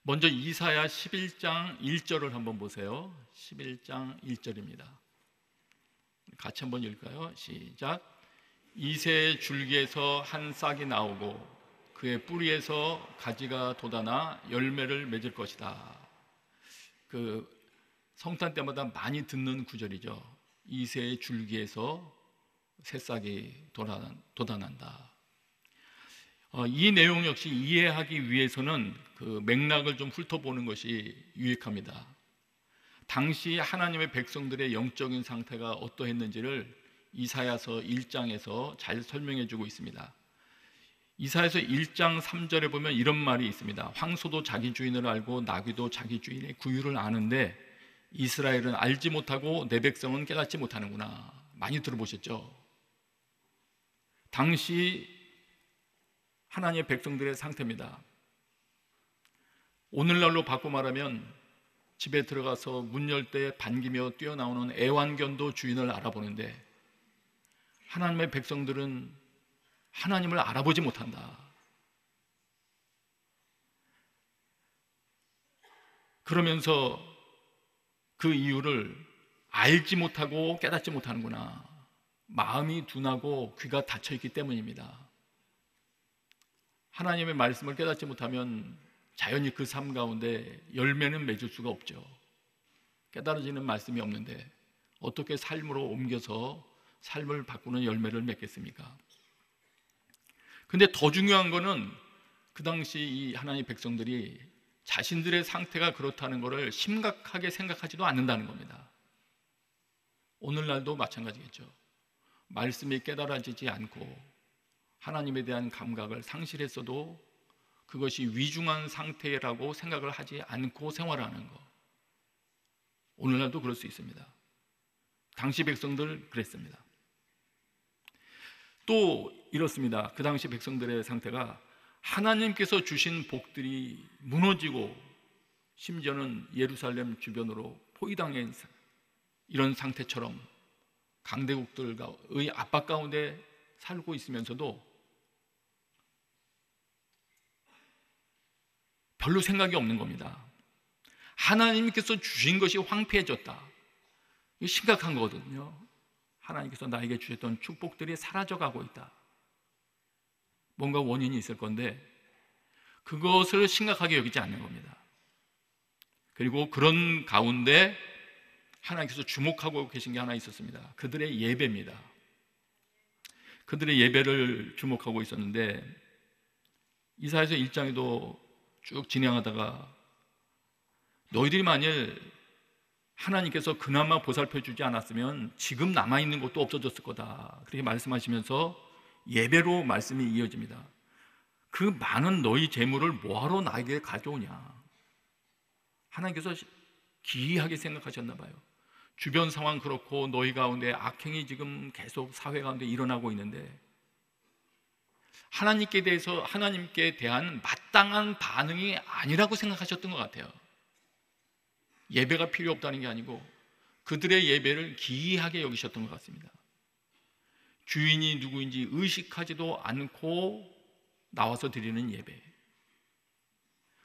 먼저 이사야 11장 1절을 한번 보세요. 11장 1절입니다. 같이 한번 읽을까요? 시작. 이새의 줄기에서 한 싹이 나오고 그의 뿌리에서 가지가 돋아나 열매를 맺을 것이다. 그 성탄 때마다 많이 듣는 구절이죠. 이새의 줄기에서 새싹이 돋아난다. 이 내용 역시 이해하기 위해서는 그 맥락을 좀 훑어보는 것이 유익합니다. 당시 하나님의 백성들의 영적인 상태가 어떠했는지를 이사야서 1장에서 잘 설명해 주고 있습니다. 이사야서 1장 3절에 보면 이런 말이 있습니다. 황소도 자기 주인을 알고 나귀도 자기 주인의 구유를 아는데 이스라엘은 알지 못하고 내 백성은 깨닫지 못하는구나. 많이 들어보셨죠? 당시 하나님의 백성들의 상태입니다. 오늘날로 바꿔 말하면 집에 들어가서 문 열 때 반기며 뛰어나오는 애완견도 주인을 알아보는데 하나님의 백성들은 하나님을 알아보지 못한다. 그러면서 그 이유를 알지 못하고 깨닫지 못하는구나. 마음이 둔하고 귀가 닫혀있기 때문입니다. 하나님의 말씀을 깨닫지 못하면 자연히 그 삶 가운데 열매는 맺을 수가 없죠. 깨달아지는 말씀이 없는데 어떻게 삶으로 옮겨서 삶을 바꾸는 열매를 맺겠습니까? 근데 더 중요한 거는 그 당시 이 하나님의 백성들이 자신들의 상태가 그렇다는 것을 심각하게 생각하지도 않는다는 겁니다. 오늘날도 마찬가지겠죠. 말씀이 깨달아지지 않고 하나님에 대한 감각을 상실했어도 그것이 위중한 상태라고 생각을 하지 않고 생활하는 것. 오늘날도 그럴 수 있습니다. 당시 백성들 그랬습니다. 또 이렇습니다. 그 당시 백성들의 상태가 하나님께서 주신 복들이 무너지고 심지어는 예루살렘 주변으로 포위당한 이런 상태처럼 강대국들의 압박 가운데 살고 있으면서도 별로 생각이 없는 겁니다. 하나님께서 주신 것이 황폐해졌다. 이거 심각한 거거든요. 하나님께서 나에게 주셨던 축복들이 사라져가고 있다. 뭔가 원인이 있을 건데 그것을 심각하게 여기지 않는 겁니다. 그리고 그런 가운데 하나님께서 주목하고 계신 게 하나 있었습니다. 그들의 예배입니다. 그들의 예배를 주목하고 있었는데 이사야서 1장에도 쭉 진행하다가 너희들이 만일 하나님께서 그나마 보살펴 주지 않았으면 지금 남아있는 것도 없어졌을 거다. 그렇게 말씀하시면서 예배로 말씀이 이어집니다. 그 많은 너희 재물을 뭐하러 나에게 가져오냐. 하나님께서 기이하게 생각하셨나 봐요. 주변 상황 그렇고 너희 가운데 악행이 지금 계속 사회 가운데 일어나고 있는데 하나님께 대한 마땅한 반응이 아니라고 생각하셨던 것 같아요. 예배가 필요 없다는 게 아니고 그들의 예배를 기이하게 여기셨던 것 같습니다. 주인이 누구인지 의식하지도 않고 나와서 드리는 예배.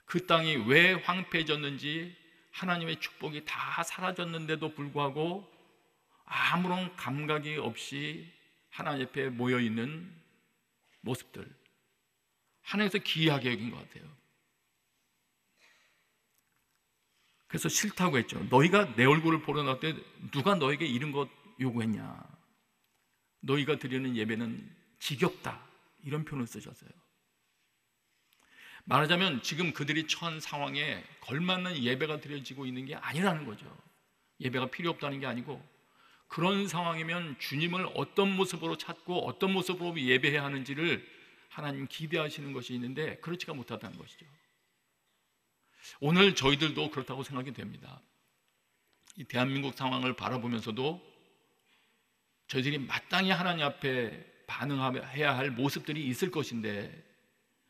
그 땅이 왜 황폐해졌는지 하나님의 축복이 다 사라졌는데도 불구하고 아무런 감각이 없이 하나님 옆에 모여있는 모습들, 하나님께서 기이하게 여긴 것 같아요. 그래서 싫다고 했죠. 너희가 내 얼굴을 보러 나올 때 누가 너에게 이런 것 요구했냐. 너희가 드리는 예배는 지겹다, 이런 표현을 쓰셨어요. 말하자면 지금 그들이 처한 상황에 걸맞는 예배가 드려지고 있는 게 아니라는 거죠. 예배가 필요 없다는 게 아니고 그런 상황이면 주님을 어떤 모습으로 찾고 어떤 모습으로 예배해야 하는지를 하나님 기대하시는 것이 있는데 그렇지가 못하다는 것이죠. 오늘 저희들도 그렇다고 생각이 됩니다. 이 대한민국 상황을 바라보면서도 저희들이 마땅히 하나님 앞에 반응해야 할 모습들이 있을 것인데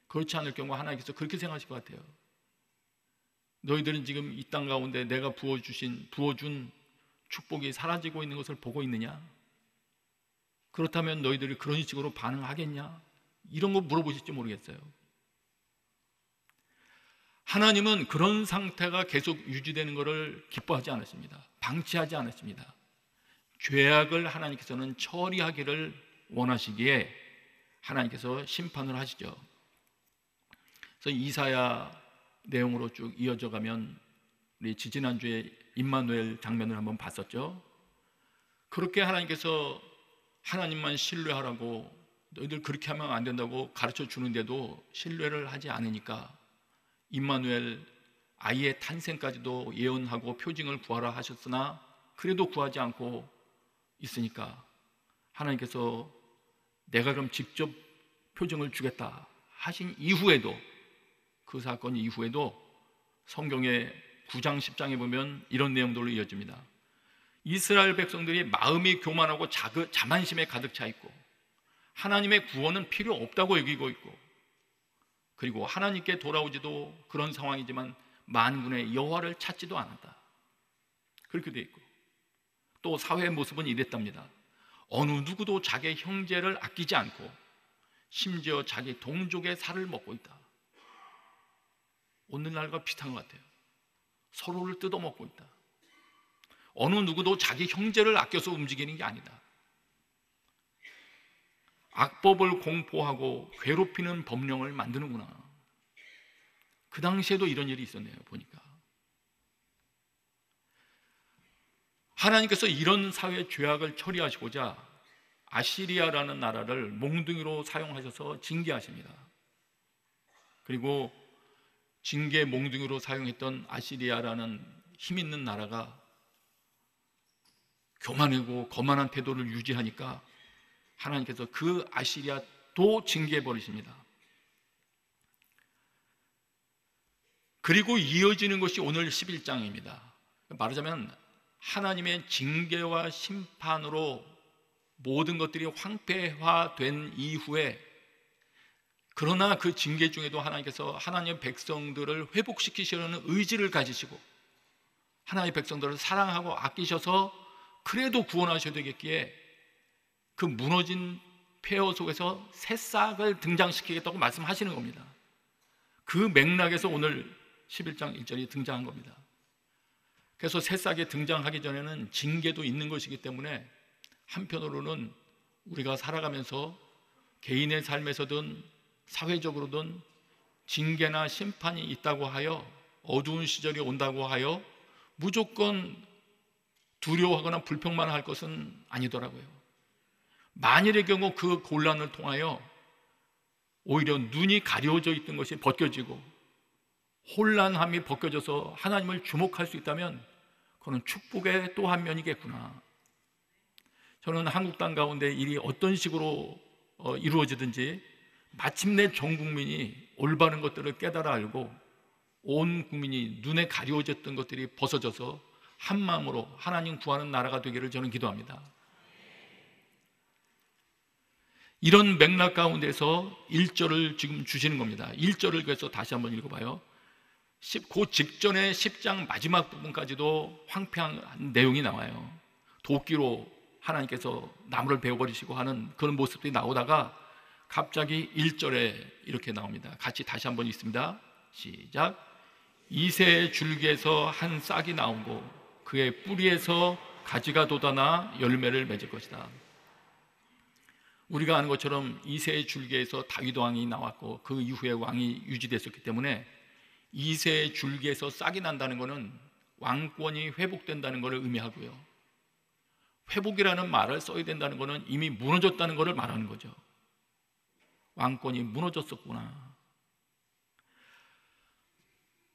그렇지 않을 경우 하나님께서 그렇게 생각하실 것 같아요. 너희들은 지금 이 땅 가운데 내가 부어준 축복이 사라지고 있는 것을 보고 있느냐? 그렇다면 너희들이 그런 식으로 반응하겠냐? 이런 거 물어보실지 모르겠어요. 하나님은 그런 상태가 계속 유지되는 것을 기뻐하지 않았습니다. 방치하지 않았습니다. 죄악을 하나님께서는 처리하기를 원하시기에 하나님께서 심판을 하시죠. 그래서 이사야 내용으로 쭉 이어져 가면 우리 지지난주에 임마누엘 장면을 한번 봤었죠. 그렇게 하나님께서 하나님만 신뢰하라고, 너희들 그렇게 하면 안 된다고 가르쳐 주는데도 신뢰를 하지 않으니까 임마누엘 아이의 탄생까지도 예언하고 표징을 구하라 하셨으나 그래도 구하지 않고 있으니까 하나님께서 내가 그럼 직접 표징을 주겠다 하신 이후에도, 그 사건 이후에도 성경의 9장 10장에 보면 이런 내용들로 이어집니다. 이스라엘 백성들이 마음이 교만하고 자만심에 가득 차 있고 하나님의 구원은 필요 없다고 여기고 있고, 그리고 하나님께 돌아오지도 그런 상황이지만 만군의 여호와를 찾지도 않았다, 그렇게 되어 있고, 또 사회의 모습은 이랬답니다. 어느 누구도 자기 형제를 아끼지 않고 심지어 자기 동족의 살을 먹고 있다. 오늘날과 비슷한 것 같아요. 서로를 뜯어먹고 있다. 어느 누구도 자기 형제를 아껴서 움직이는 게 아니다. 악법을 공포하고 괴롭히는 법령을 만드는구나. 그 당시에도 이런 일이 있었네요, 보니까. 하나님께서 이런 사회 죄악을 처리하시고자 아시리아라는 나라를 몽둥이로 사용하셔서 징계하십니다. 그리고 징계 몽둥이로 사용했던 아시리아라는 힘 있는 나라가 교만하고 거만한 태도를 유지하니까 하나님께서 그 아시리아도 징계해 버리십니다. 그리고 이어지는 것이 오늘 11장입니다. 말하자면 하나님의 징계와 심판으로 모든 것들이 황폐화된 이후에, 그러나 그 징계 중에도 하나님께서 하나님의 백성들을 회복시키시려는 의지를 가지시고 하나님의 백성들을 사랑하고 아끼셔서 그래도 구원하셔야 되겠기에 그 무너진 폐허 속에서 새싹을 등장시키겠다고 말씀하시는 겁니다. 그 맥락에서 오늘 11장 1절이 등장한 겁니다. 그래서 새싹이 등장하기 전에는 징계도 있는 것이기 때문에 한편으로는 우리가 살아가면서 개인의 삶에서든 사회적으로든 징계나 심판이 있다고 하여, 어두운 시절이 온다고 하여 무조건 두려워하거나 불평만 할 것은 아니더라고요. 만일의 경우 그 곤란을 통하여 오히려 눈이 가려져 있던 것이 벗겨지고 혼란함이 벗겨져서 하나님을 주목할 수 있다면 그건 축복의 또 한 면이겠구나. 저는 한국 땅 가운데 일이 어떤 식으로 이루어지든지 마침내 전 국민이 올바른 것들을 깨달아 알고 온 국민이 눈에 가려졌던 것들이 벗어져서 한 마음으로 하나님 구하는 나라가 되기를 저는 기도합니다. 이런 맥락 가운데서 1절을 지금 주시는 겁니다. 1절을 그래서 다시 한번 읽어봐요. 그 직전에 10장 마지막 부분까지도 황폐한 내용이 나와요. 도끼로 하나님께서 나무를 베어버리시고 하는 그런 모습들이 나오다가 갑자기 1절에 이렇게 나옵니다. 같이 다시 한번 읽습니다. 시작. 이새의 줄기에서 한 싹이 나오고 그의 뿌리에서 가지가 돋아나 열매를 맺을 것이다. 우리가 아는 것처럼 이새의 줄기에서 다윗 왕이 나왔고 그 이후에 왕이 유지됐었기 때문에 이새의 줄기에서 싹이 난다는 것은 왕권이 회복된다는 것을 의미하고요, 회복이라는 말을 써야 된다는 것은 이미 무너졌다는 것을 말하는 거죠. 왕권이 무너졌었구나.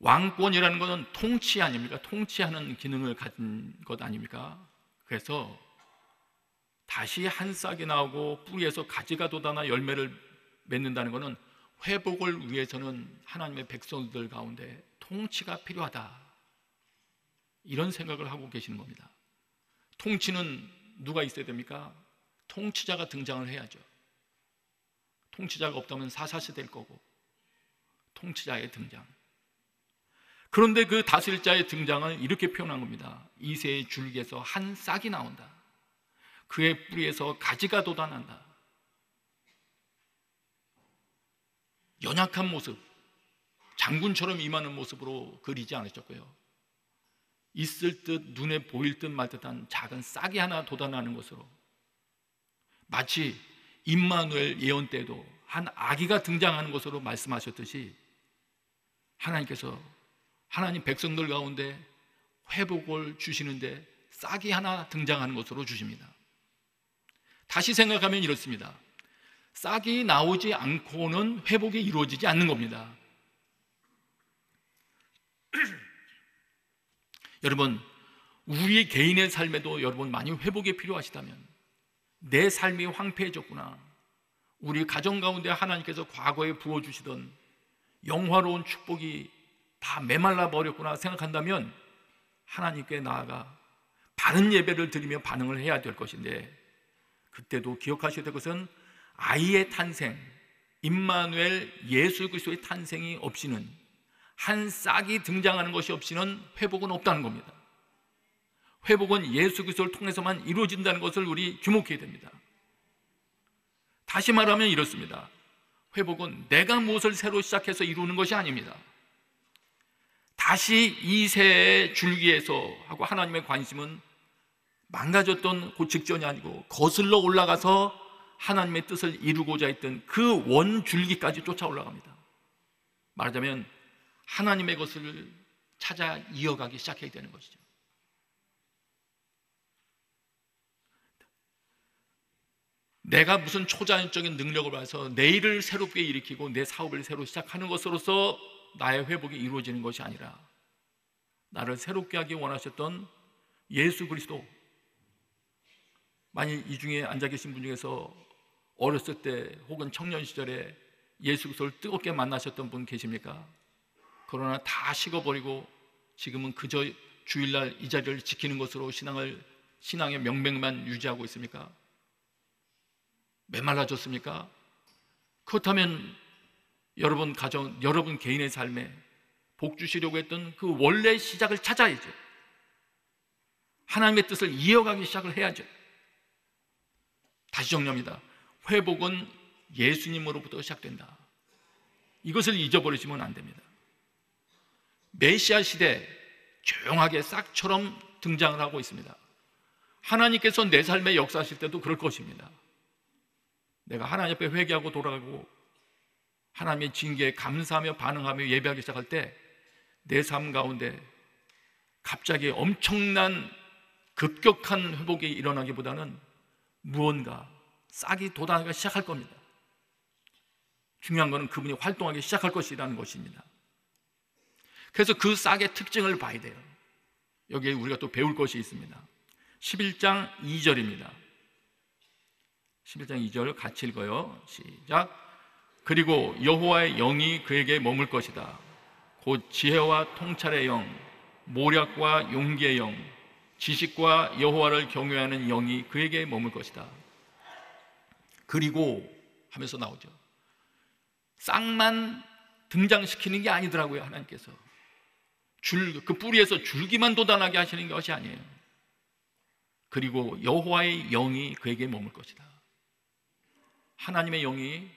왕권이라는 것은 통치 아닙니까? 통치하는 기능을 가진 것 아닙니까? 그래서 다시 한 싹이 나오고 뿌리에서 가지가 돋아나 열매를 맺는다는 것은 회복을 위해서는 하나님의 백성들 가운데 통치가 필요하다, 이런 생각을 하고 계시는 겁니다. 통치는 누가 있어야 됩니까? 통치자가 등장을 해야죠. 통치자가 없다면 사사시 될 거고, 통치자의 등장. 그런데 그 다스릴자의 등장을 이렇게 표현한 겁니다. 이새의 줄기에서 한 싹이 나온다. 그의 뿌리에서 가지가 돋아난다. 연약한 모습, 장군처럼 임하는 모습으로 그리지 않으셨고요. 있을 듯 눈에 보일 듯 말 듯한 작은 싹이 하나 돋아나는 것으로, 마치 임마누엘 예언 때도 한 아기가 등장하는 것으로 말씀하셨듯이 하나님께서 하나님 백성들 가운데 회복을 주시는데 싹이 하나 등장하는 것으로 주십니다. 다시 생각하면 이렇습니다. 싹이 나오지 않고는 회복이 이루어지지 않는 겁니다. 여러분, 우리 개인의 삶에도 여러분 많이 회복이 필요하시다면, 내 삶이 황폐해졌구나, 우리 가정 가운데 하나님께서 과거에 부어주시던 영화로운 축복이 다 메말라 버렸구나 생각한다면 하나님께 나아가 바른 예배를 드리며 반응을 해야 될 것인데, 그때도 기억하셔야 될 것은 아이의 탄생, 임마누엘 예수 그리스도의 탄생이 없이는, 한 싹이 등장하는 것이 없이는 회복은 없다는 겁니다. 회복은 예수 그리스도를 통해서만 이루어진다는 것을 우리 주목해야 됩니다. 다시 말하면 이렇습니다. 회복은 내가 무엇을 새로 시작해서 이루는 것이 아닙니다. 다시 이 새의 줄기에서 하고, 하나님의 관심은 망가졌던 그 직전이 아니고 거슬러 올라가서 하나님의 뜻을 이루고자 했던 그 원줄기까지 쫓아 올라갑니다. 말하자면 하나님의 것을 찾아 이어가기 시작해야 되는 것이죠. 내가 무슨 초자연적인 능력을 봐서 내일을 새롭게 일으키고 내 사업을 새로 시작하는 것으로서 나의 회복이 이루어지는 것이 아니라, 나를 새롭게 하기 원하셨던 예수 그리스도, 만일 이 중에 앉아 계신 분 중에서 어렸을 때 혹은 청년 시절에 예수 그리스도를 뜨겁게 만나셨던 분 계십니까? 그러나 다 식어버리고 지금은 그저 주일날 이 자리를 지키는 것으로 신앙의 명맥만 유지하고 있습니까? 메말라졌습니까? 그렇다면 여러분 가정, 여러분 개인의 삶에 복 주시려고 했던 그 원래 시작을 찾아야죠. 하나님의 뜻을 이어가기 시작을 해야죠. 다시 정리합니다. 회복은 예수님으로부터 시작된다. 이것을 잊어버리시면 안 됩니다. 메시아 시대 조용하게 싹처럼 등장을 하고 있습니다. 하나님께서 내 삶에 역사하실 때도 그럴 것입니다. 내가 하나님 앞에 회개하고 돌아가고 하나님의 징계에 감사하며 반응하며 예배하기 시작할 때 내 삶 가운데 갑자기 엄청난 급격한 회복이 일어나기보다는 무언가 싹이 돋아나기 시작할 겁니다. 중요한 것은 그분이 활동하기 시작할 것이라는 것입니다. 그래서 그 싹의 특징을 봐야 돼요. 여기에 우리가 또 배울 것이 있습니다. 11장 2절입니다. 11장 2절 같이 읽어요. 시작. 그리고 여호와의 영이 그에게 머물 것이다. 곧 지혜와 통찰의 영, 모략과 용기의 영, 지식과 여호와를 경외하는 영이 그에게 머물 것이다. 그리고 하면서 나오죠. 싹만 등장시키는 게 아니더라고요. 하나님께서 그 뿌리에서 줄기만 돋아나게 하시는 것이 아니에요. 그리고 여호와의 영이 그에게 머물 것이다. 하나님의 영이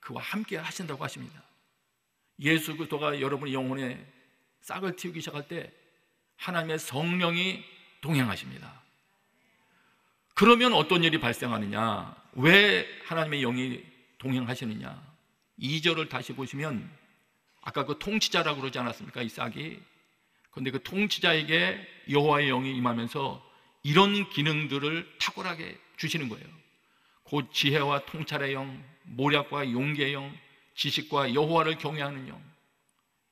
그와 함께 하신다고 하십니다. 예수 그리스도가 여러분의 영혼에 싹을 틔우기 시작할 때 하나님의 성령이 동행하십니다. 그러면 어떤 일이 발생하느냐? 왜 하나님의 영이 동행하시느냐? 2절을 다시 보시면 아까 그 통치자라고 그러지 않았습니까? 이 싹이. 그런데 그 통치자에게 여호와의 영이 임하면서 이런 기능들을 탁월하게 주시는 거예요. 곧 지혜와 통찰의 영, 모략과 용기의 영, 지식과 여호와를 경외하는 영.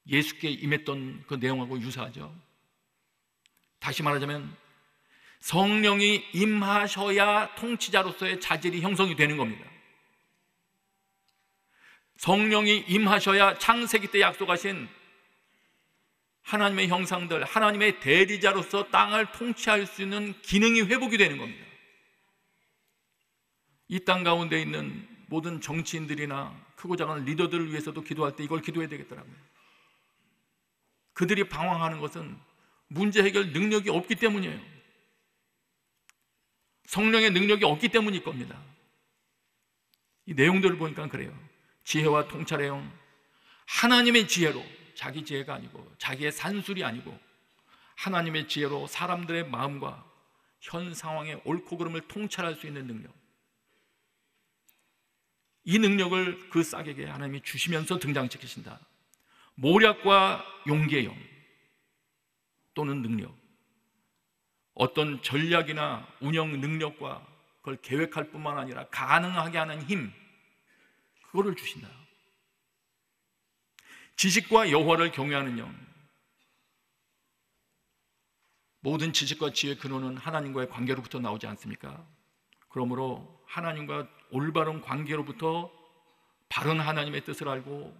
예수께 임했던 그 내용하고 유사하죠. 다시 말하자면 성령이 임하셔야 통치자로서의 자질이 형성이 되는 겁니다. 성령이 임하셔야 창세기 때 약속하신 하나님의 형상들, 하나님의 대리자로서 땅을 통치할 수 있는 기능이 회복이 되는 겁니다. 이 땅 가운데 있는 모든 정치인들이나 크고 작은 리더들을 위해서도 기도할 때 이걸 기도해야 되겠더라고요. 그들이 방황하는 것은 문제 해결 능력이 없기 때문이에요. 성령의 능력이 없기 때문일 겁니다. 이 내용들을 보니까 그래요. 지혜와 통찰의 영, 하나님의 지혜로, 자기 지혜가 아니고 자기의 산술이 아니고 하나님의 지혜로 사람들의 마음과 현 상황의 옳고 그름을 통찰할 수 있는 능력, 이 능력을 그 싹에게 하나님이 주시면서 등장시키신다. 모략과 용기의 영 또는 능력, 어떤 전략이나 운영 능력과 그걸 계획할 뿐만 아니라 가능하게 하는 힘, 그거를 주신다. 지식과 여호와를 경외하는 영, 모든 지식과 지혜의 근원은 하나님과의 관계로부터 나오지 않습니까? 그러므로 하나님과 올바른 관계로부터 바른 하나님의 뜻을 알고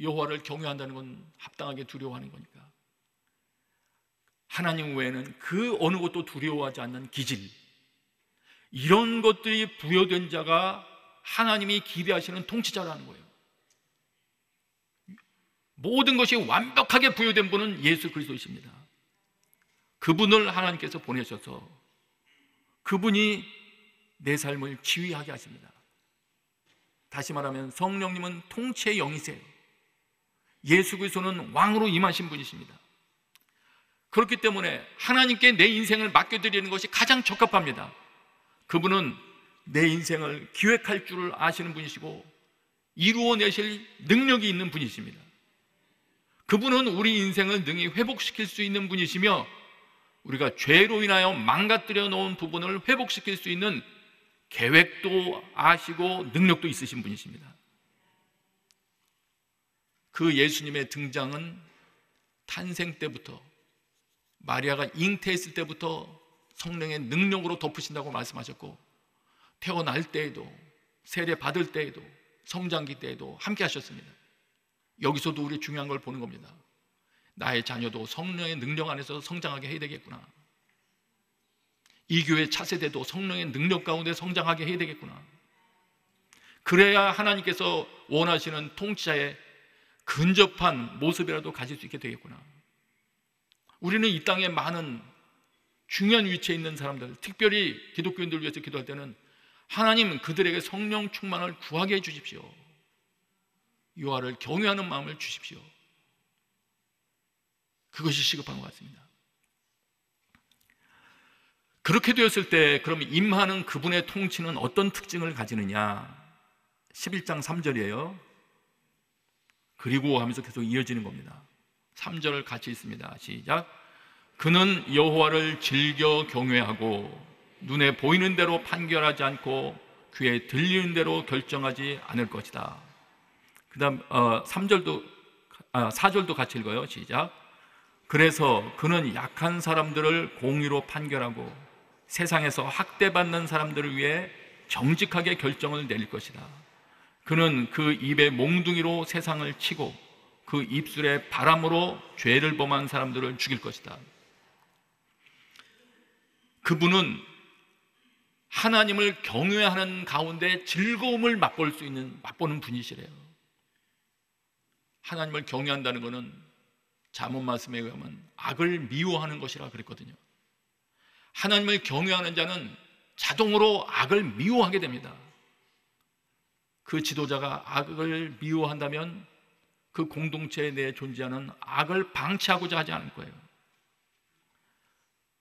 여호와를 경외한다는 건 합당하게 두려워하는 거니까. 하나님 외에는 그 어느 것도 두려워하지 않는 기질, 이런 것들이 부여된 자가 하나님이 기대하시는 통치자라는 거예요. 모든 것이 완벽하게 부여된 분은 예수 그리스도이십니다. 그분을 하나님께서 보내셔서 그분이 내 삶을 지휘하게 하십니다. 다시 말하면 성령님은 통치의 영이세요. 예수 그리스도는 왕으로 임하신 분이십니다. 그렇기 때문에 하나님께 내 인생을 맡겨드리는 것이 가장 적합합니다. 그분은 내 인생을 기획할 줄을 아시는 분이시고 이루어내실 능력이 있는 분이십니다. 그분은 우리 인생을 능히 회복시킬 수 있는 분이시며 우리가 죄로 인하여 망가뜨려 놓은 부분을 회복시킬 수 있는 계획도 아시고 능력도 있으신 분이십니다. 그 예수님의 등장은 탄생 때부터, 마리아가 잉태했을 때부터 성령의 능력으로 덮으신다고 말씀하셨고, 태어날 때에도, 세례 받을 때에도, 성장기 때에도 함께 하셨습니다. 여기서도 우리 중요한 걸 보는 겁니다. 나의 자녀도 성령의 능력 안에서 성장하게 해야 되겠구나. 이 교회 차세대도 성령의 능력 가운데 성장하게 해야 되겠구나. 그래야 하나님께서 원하시는 통치자의 근접한 모습이라도 가질 수 있게 되겠구나. 우리는 이 땅에 많은 중요한 위치에 있는 사람들, 특별히 기독교인들을 위해서 기도할 때는 하나님 그들에게 성령 충만을 구하게 해주십시오. 여호와를 경외하는 마음을 주십시오. 그것이 시급한 것 같습니다. 그렇게 되었을 때 그럼 임하는 그분의 통치는 어떤 특징을 가지느냐? 11장 3절이에요. 그리고 하면서 계속 이어지는 겁니다. 3절을 같이 읽습니다. 시작. 그는 여호와를 즐겨 경외하고 눈에 보이는 대로 판결하지 않고 귀에 들리는 대로 결정하지 않을 것이다. 그 다음 4절도 같이 읽어요. 시작. 그래서 그는 약한 사람들을 공의로 판결하고 세상에서 학대받는 사람들을 위해 정직하게 결정을 내릴 것이다. 그는 그 입에 몽둥이로 세상을 치고 그 입술에 바람으로 죄를 범한 사람들을 죽일 것이다. 그분은 하나님을 경외하는 가운데 즐거움을 맛보는 분이시래요. 하나님을 경외한다는 것은 잠언 말씀에 의하면 악을 미워하는 것이라 그랬거든요. 하나님을 경외하는 자는 자동으로 악을 미워하게 됩니다. 그 지도자가 악을 미워한다면 그 공동체에 내에 존재하는 악을 방치하고자 하지 않을 거예요.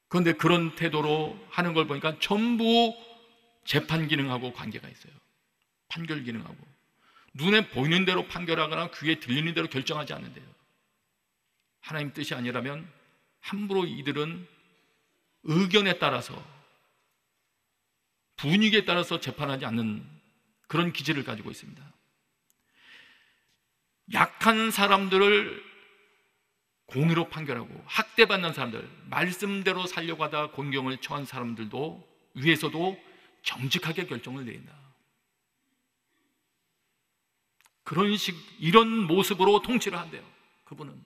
그런데 그런 태도로 하는 걸 보니까 전부 재판 기능하고 관계가 있어요. 판결 기능하고. 눈에 보이는 대로 판결하거나 귀에 들리는 대로 결정하지 않는데요. 하나님 뜻이 아니라면 함부로 이들은 의견에 따라서, 분위기에 따라서 재판하지 않는 그런 기질을 가지고 있습니다. 약한 사람들을 공의로 판결하고 학대받는 사람들, 말씀대로 살려고 하다 곤경을 처한 사람들도 위에서도 정직하게 결정을 내린다. 이런 모습으로 통치를 한대요. 그분은.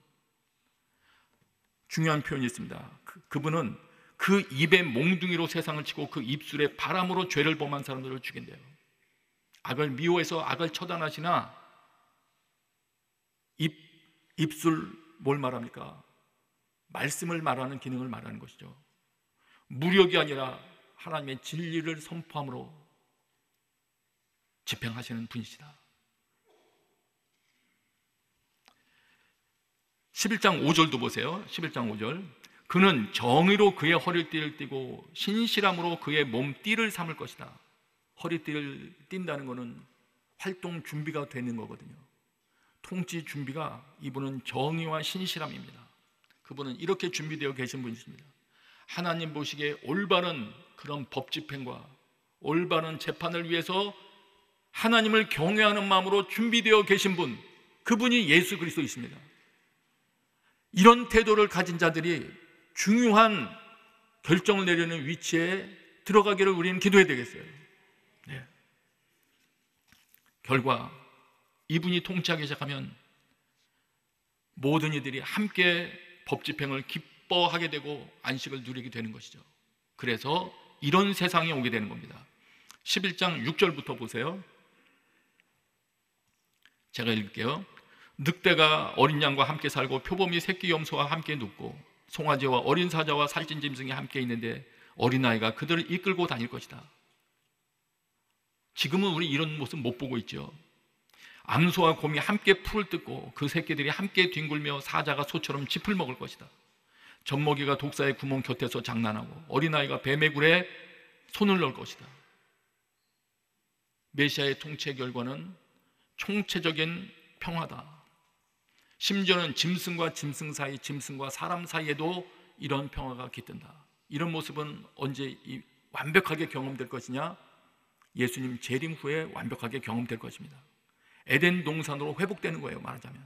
중요한 표현이 있습니다. 그분은 그 입에 몽둥이로 세상을 치고 그 입술에 바람으로 죄를 범한 사람들을 죽인대요. 악을 미워해서 악을 처단하시나 입술 뭘 말합니까? 말씀을 말하는 기능을 말하는 것이죠. 무력이 아니라 하나님의 진리를 선포함으로 집행하시는 분이시다. 11장 5절도 보세요. 11장 5절. 그는 정의로 그의 허리띠를 띠고 신실함으로 그의 몸띠를 삼을 것이다. 허리띠를 띈다는 것은 활동 준비가 되는 거거든요. 통치 준비가, 이분은 정의와 신실함입니다. 그분은 이렇게 준비되어 계신 분이십니다. 하나님 보시기에 올바른 그런 법 집행과 올바른 재판을 위해서 하나님을 경외하는 마음으로 준비되어 계신 분, 그분이 예수 그리스도이십니다. 이런 태도를 가진 자들이 중요한 결정을 내리는 위치에 들어가기를 우리는 기도해야 되겠어요. 네. 결과 이분이 통치하기 시작하면 모든 이들이 함께 법 집행을 기뻐하게 되고 안식을 누리게 되는 것이죠. 그래서 이런 세상이 오게 되는 겁니다. 11장 6절부터 보세요. 제가 읽을게요. 늑대가 어린 양과 함께 살고 표범이 새끼 염소와 함께 눕고 송아지와 어린 사자와 살찐 짐승이 함께 있는데 어린아이가 그들을 이끌고 다닐 것이다. 지금은 우리 이런 모습 못 보고 있죠. 암소와 곰이 함께 풀을 뜯고 그 새끼들이 함께 뒹굴며 사자가 소처럼 짚을 먹을 것이다. 젖먹이가 독사의 구멍 곁에서 장난하고 어린아이가 뱀의 굴에 손을 넣을 것이다. 메시아의 통치의 결과는 총체적인 평화다. 심지어는 짐승과 짐승 사이, 짐승과 사람 사이에도 이런 평화가 깃든다. 이런 모습은 언제 완벽하게 경험될 것이냐? 예수님 재림 후에 완벽하게 경험될 것입니다. 에덴 동산으로 회복되는 거예요, 말하자면.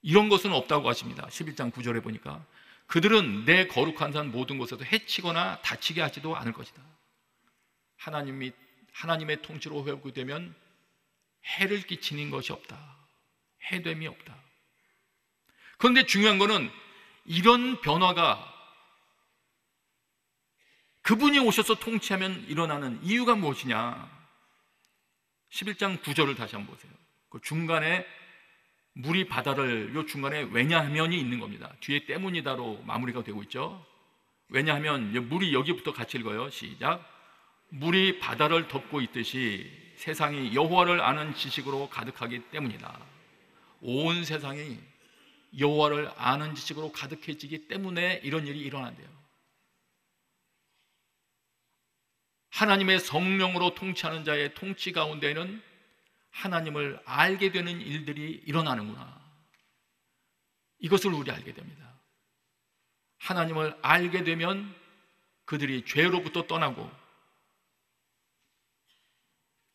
이런 것은 없다고 하십니다. 11장 9절에 보니까 그들은 내 거룩한 산 모든 곳에서 해치거나 다치게 하지도 않을 것이다. 하나님의 통치로 회복되면 해를 끼치는 것이 없다. 해됨이 없다. 그런데 중요한 것은 이런 변화가 그분이 오셔서 통치하면 일어나는 이유가 무엇이냐? 11장 9절을 다시 한번 보세요. 그 중간에 물이 바다를, 요 중간에 왜냐하면이 있는 겁니다. 뒤에 때문이다로 마무리가 되고 있죠. 왜냐하면 물이, 여기부터 같이 읽어요. 시작. 물이 바다를 덮고 있듯이 세상이 여호와를 아는 지식으로 가득하기 때문이다. 온 세상이 여호와를 아는 지식으로 가득해지기 때문에 이런 일이 일어난대요. 하나님의 성령으로 통치하는 자의 통치 가운데는 하나님을 알게 되는 일들이 일어나는구나. 이것을 우리 알게 됩니다. 하나님을 알게 되면 그들이 죄로부터 떠나고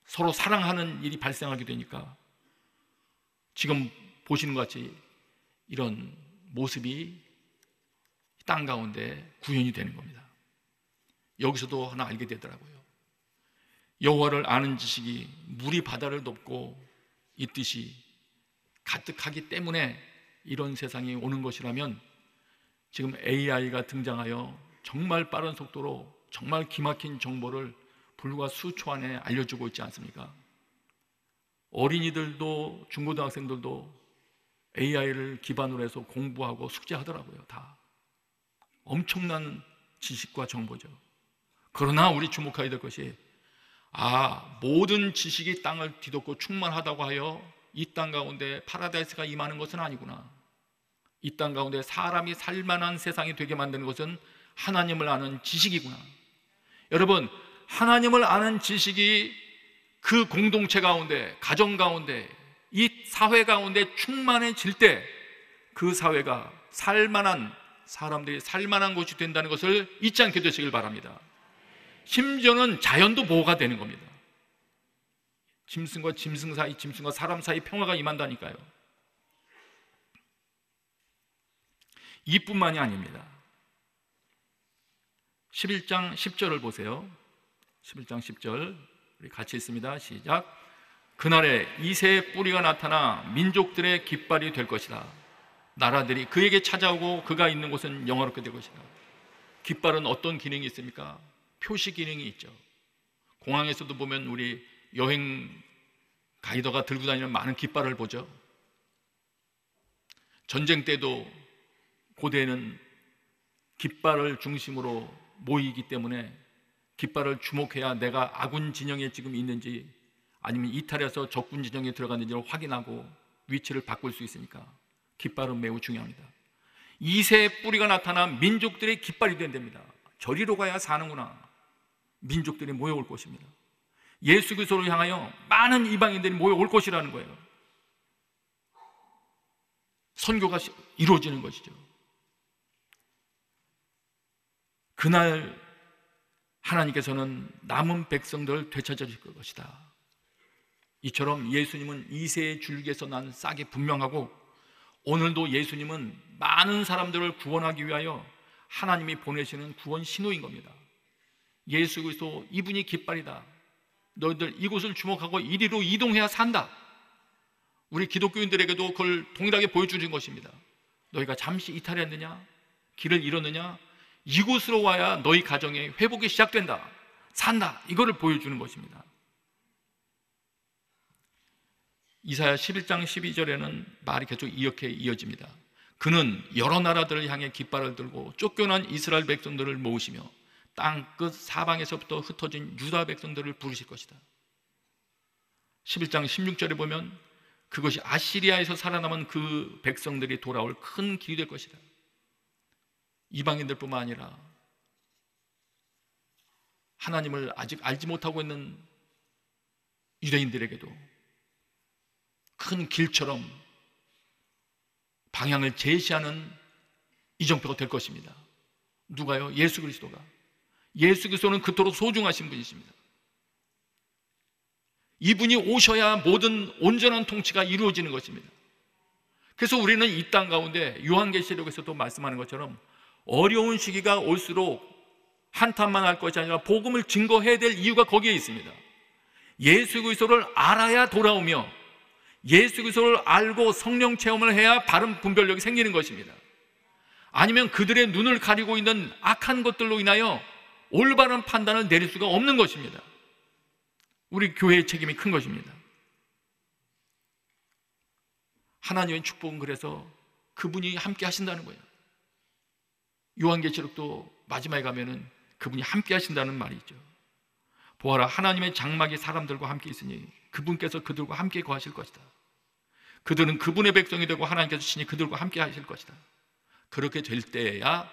서로 사랑하는 일이 발생하게 되니까 지금 보시는 것 같이 이런 모습이 땅 가운데 구현이 되는 겁니다. 여기서도 하나 알게 되더라고요. 여호와를 아는 지식이 물이 바다를 덮고 있듯이 가득하기 때문에 이런 세상이 오는 것이라면 지금 AI가 등장하여 정말 빠른 속도로 정말 기막힌 정보를 불과 수초 안에 알려주고 있지 않습니까? 어린이들도 중고등학생들도 AI를 기반으로 해서 공부하고 숙제하더라고요. 다 엄청난 지식과 정보죠. 그러나 우리 주목해야 될 것이 모든 지식이 땅을 뒤덮고 충만하다고 하여 이 땅 가운데 파라다이스가 임하는 것은 아니구나. 이 땅 가운데 사람이 살만한 세상이 되게 만드는 것은 하나님을 아는 지식이구나. 여러분, 하나님을 아는 지식이 그 공동체 가운데, 가정 가운데, 이 사회 가운데 충만해질 때 그 사회가 살만한, 사람들이 살만한 곳이 된다는 것을 잊지 않게 되시길 바랍니다. 심지어는 자연도 보호가 되는 겁니다. 짐승과 짐승 사이, 짐승과 사람 사이 평화가 임한다니까요. 이뿐만이 아닙니다. 11장 10절을 보세요. 11장 10절 우리 같이 읽습니다. 시작. 그날에 이새의 뿌리가 나타나 민족들의 깃발이 될 것이다. 나라들이 그에게 찾아오고 그가 있는 곳은 영화롭게 될 것이다. 깃발은 어떤 기능이 있습니까? 표시 기능이 있죠. 공항에서도 보면 우리 여행 가이더가 들고 다니는 많은 깃발을 보죠. 전쟁 때도 고대에는 깃발을 중심으로 모이기 때문에 깃발을 주목해야 내가 아군 진영에 지금 있는지 아니면 이탈해서 적군 진영에 들어갔는지를 확인하고 위치를 바꿀 수 있으니까 깃발은 매우 중요합니다. 이새의 뿌리가 나타나 민족들의 깃발이 된답니다. 저리로 가야 사는구나. 민족들이 모여올 것입니다. 예수 그리스도를 향하여 많은 이방인들이 모여올 것이라는 거예요. 선교가 이루어지는 것이죠. 그날 하나님께서는 남은 백성들을 되찾아 주실 것이다. 이처럼 예수님은 이새의 줄기에서 난 싹이 분명하고, 오늘도 예수님은 많은 사람들을 구원하기 위하여 하나님이 보내시는 구원 신호인 겁니다. 예수 그리스도 이분이 깃발이다. 너희들 이곳을 주목하고 이리로 이동해야 산다. 우리 기독교인들에게도 그걸 동일하게 보여주는 것입니다. 너희가 잠시 이탈했느냐, 길을 잃었느냐, 이곳으로 와야 너희 가정의 회복이 시작된다, 산다, 이거를 보여주는 것입니다. 이사야 11장 12절에는 말이 계속 이렇게 이어집니다. 그는 여러 나라들을 향해 깃발을 들고 쫓겨난 이스라엘 백성들을 모으시며 땅끝 사방에서부터 흩어진 유다 백성들을 부르실 것이다. 11장 16절에 보면 그것이 아시리아에서 살아남은 그 백성들이 돌아올 큰 길이 될 것이다. 이방인들뿐만 아니라 하나님을 아직 알지 못하고 있는 유대인들에게도 큰 길처럼 방향을 제시하는 이정표가 될 것입니다. 누가요? 예수 그리스도가. 예수 그리스도는 그토록 소중하신 분이십니다. 이분이 오셔야 모든 온전한 통치가 이루어지는 것입니다. 그래서 우리는 이 땅 가운데 요한계시록에서도 말씀하는 것처럼 어려운 시기가 올수록 한탄만 할 것이 아니라 복음을 증거해야 될 이유가 거기에 있습니다. 예수 그리스도를 알아야 돌아오며 예수 그리스도를 알고 성령 체험을 해야 바른 분별력이 생기는 것입니다. 아니면 그들의 눈을 가리고 있는 악한 것들로 인하여 올바른 판단을 내릴 수가 없는 것입니다. 우리 교회의 책임이 큰 것입니다. 하나님의 축복은 그래서 그분이 함께 하신다는 거예요. 요한계시록도 마지막에 가면은 그분이 함께 하신다는 말이 있죠. 보아라, 하나님의 장막이 사람들과 함께 있으니 그분께서 그들과 함께 거하실 것이다. 그들은 그분의 백성이 되고 하나님께서 친히 그들과 함께 하실 것이다. 그렇게 될 때야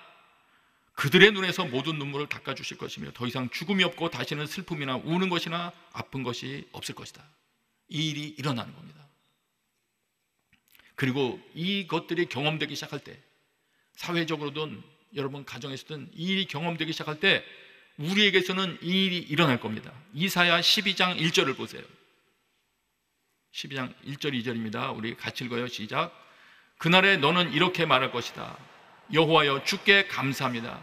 그들의 눈에서 모든 눈물을 닦아주실 것이며 더 이상 죽음이 없고 다시는 슬픔이나 우는 것이나 아픈 것이 없을 것이다. 이 일이 일어나는 겁니다. 그리고 이것들이 경험되기 시작할 때, 사회적으로든 여러분 가정에서든 이 일이 경험되기 시작할 때 우리에게서는 이 일이 일어날 겁니다. 이사야 12장 1절을 보세요. 12장 1절 2절입니다. 우리 같이 읽어요. 시작. 그날에 너는 이렇게 말할 것이다. 여호와여, 주께 감사합니다.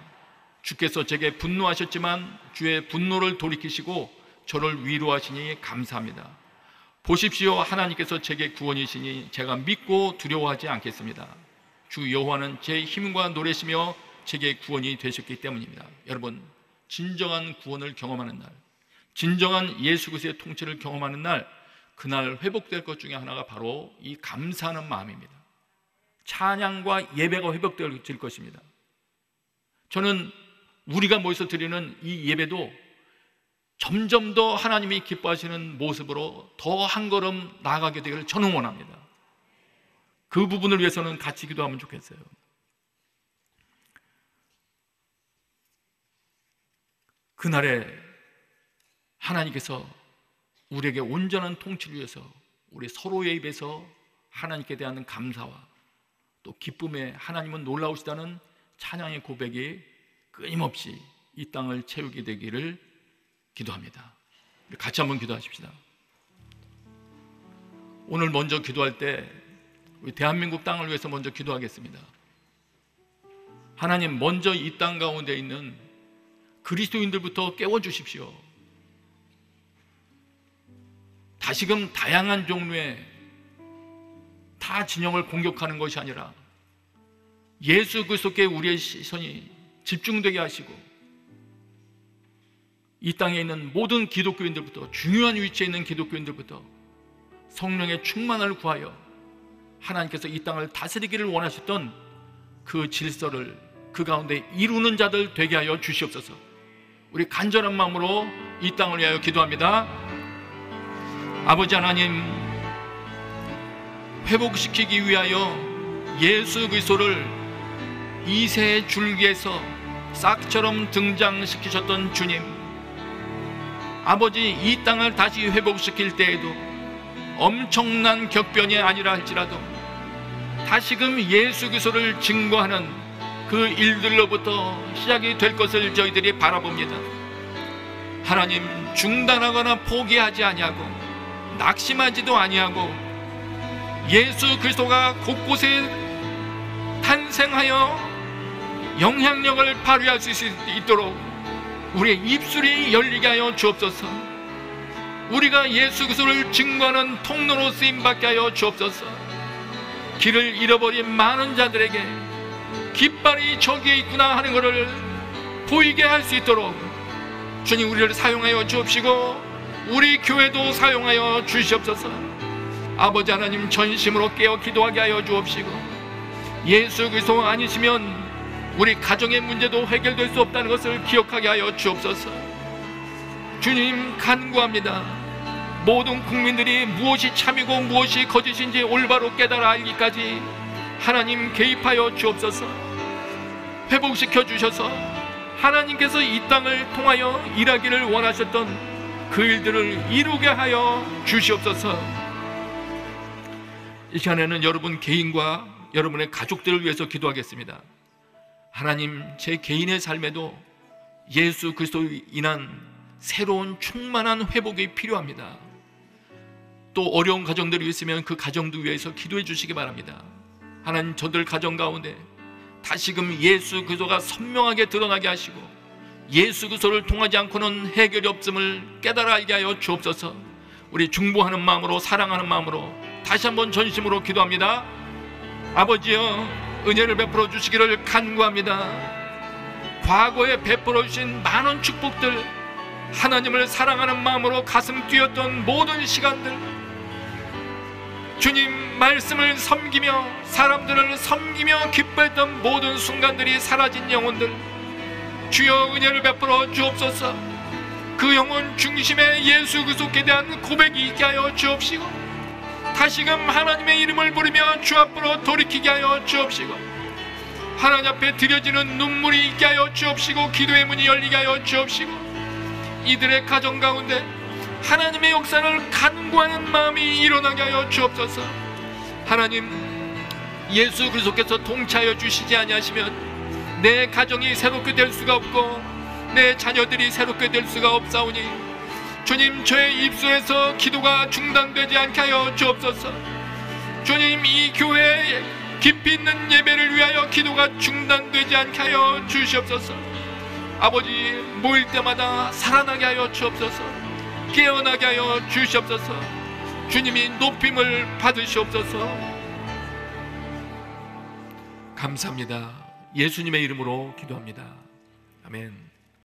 주께서 제게 분노하셨지만 주의 분노를 돌이키시고 저를 위로하시니 감사합니다. 보십시오, 하나님께서 제게 구원이시니 제가 믿고 두려워하지 않겠습니다. 주 여호와는 제 힘과 노래시며 제게 구원이 되셨기 때문입니다. 여러분, 진정한 구원을 경험하는 날, 진정한 예수 그리스도의 통치를 경험하는 날, 그날 회복될 것 중에 하나가 바로 이 감사하는 마음입니다. 찬양과 예배가 회복될 것입니다. 저는 우리가 모여서 드리는 이 예배도 점점 더 하나님이 기뻐하시는 모습으로 더 한 걸음 나아가게 되기를 저는 원합니다. 그 부분을 위해서는 같이 기도하면 좋겠어요. 그날에 하나님께서 우리에게 온전한 통치를 위해서 우리 서로의 입에서 하나님께 대한 감사와 또 기쁨에 하나님은 놀라우시다는 찬양의 고백이 끊임없이 이 땅을 채우게 되기를 기도합니다. 같이 한번 기도하십시다. 오늘 먼저 기도할 때 우리 대한민국 땅을 위해서 먼저 기도하겠습니다. 하나님, 먼저 이 땅 가운데 있는 그리스도인들부터 깨워주십시오. 다시금 다양한 종류의 타 진영을 공격하는 것이 아니라 예수 그리스도께 우리의 시선이 집중되게 하시고 이 땅에 있는 모든 기독교인들부터, 중요한 위치에 있는 기독교인들부터 성령의 충만을 구하여 하나님께서 이 땅을 다스리기를 원하셨던 그 질서를 그 가운데 이루는 자들 되게 하여 주시옵소서. 우리 간절한 마음으로 이 땅을 위하여 기도합니다. 아버지 하나님, 회복시키기 위하여 예수 그리스도를 이새 줄기에서 싹처럼 등장시키셨던 주님, 아버지, 이 땅을 다시 회복시킬 때에도 엄청난 격변이 아니라 할지라도 다시금 예수 그리스도를 증거하는 그 일들로부터 시작이 될 것을 저희들이 바라봅니다. 하나님, 중단하거나 포기하지 아니하고 낙심하지도 아니하고 예수 그리스도가 곳곳에 탄생하여 영향력을 발휘할 수 있도록 우리의 입술이 열리게 하여 주옵소서. 우리가 예수 그리스도를 증거하는 통로로 쓰임받게 하여 주옵소서. 길을 잃어버린 많은 자들에게 깃발이 저기에 있구나 하는 것을 보이게 할 수 있도록 주님, 우리를 사용하여 주옵시고 우리 교회도 사용하여 주시옵소서. 아버지 하나님, 전심으로 깨어 기도하게 하여 주옵시고 예수 그리스도 아니시면 우리 가정의 문제도 해결될 수 없다는 것을 기억하게 하여 주옵소서. 주님, 간구합니다. 모든 국민들이 무엇이 참이고 무엇이 거짓인지 올바로 깨달아 알기까지 하나님 개입하여 주옵소서. 회복시켜 주셔서 하나님께서 이 땅을 통하여 일하기를 원하셨던 그 일들을 이루게 하여 주시옵소서. 이 시간에는 여러분 개인과 여러분의 가족들을 위해서 기도하겠습니다. 하나님, 제 개인의 삶에도 예수 그리스도로 인한 새로운 충만한 회복이 필요합니다. 또 어려운 가정들이 있으면 그 가정도 위해서 기도해 주시기 바랍니다. 하나님, 저들 가정 가운데 다시금 예수 그리스도가 선명하게 드러나게 하시고 예수 그리스도를 통하지 않고는 해결이 없음을 깨달아 알게 하여 주옵소서. 우리 중보하는 마음으로, 사랑하는 마음으로 다시 한번 전심으로 기도합니다. 아버지여, 은혜를 베풀어 주시기를 간구합니다. 과거에 베풀어 주신 많은 축복들, 하나님을 사랑하는 마음으로 가슴 뛰었던 모든 시간들, 주님 말씀을 섬기며 사람들을 섬기며 기뻐했던 모든 순간들이 사라진 영혼들, 주여 은혜를 베풀어 주옵소서. 그 영혼 중심에 예수 그리스도께 대한 고백이 있게 하여 주옵시고 다시금 하나님의 이름을 부르며 주 앞으로 돌이키게 하여 주옵시고 하나님 앞에 드려지는 눈물이 있게 하여 주옵시고 기도의 문이 열리게 하여 주옵시고 이들의 가정 가운데 하나님의 역사를 간구하는 마음이 일어나게 하여 주옵소서. 하나님, 예수 그리스도께서 통치하여 주시지 아니하시면 내 가정이 새롭게 될 수가 없고 내 자녀들이 새롭게 될 수가 없사오니 주님, 저의 입술에서 기도가 중단되지 않게 하여 주옵소서. 주님, 이 교회에 깊이 있는 예배를 위하여 기도가 중단되지 않게 하여 주시옵소서. 아버지, 모일 때마다 살아나게 하여 주옵소서. 깨어나게 하여 주시옵소서. 주님이 높임을 받으시옵소서. 감사합니다. 예수님의 이름으로 기도합니다. 아멘.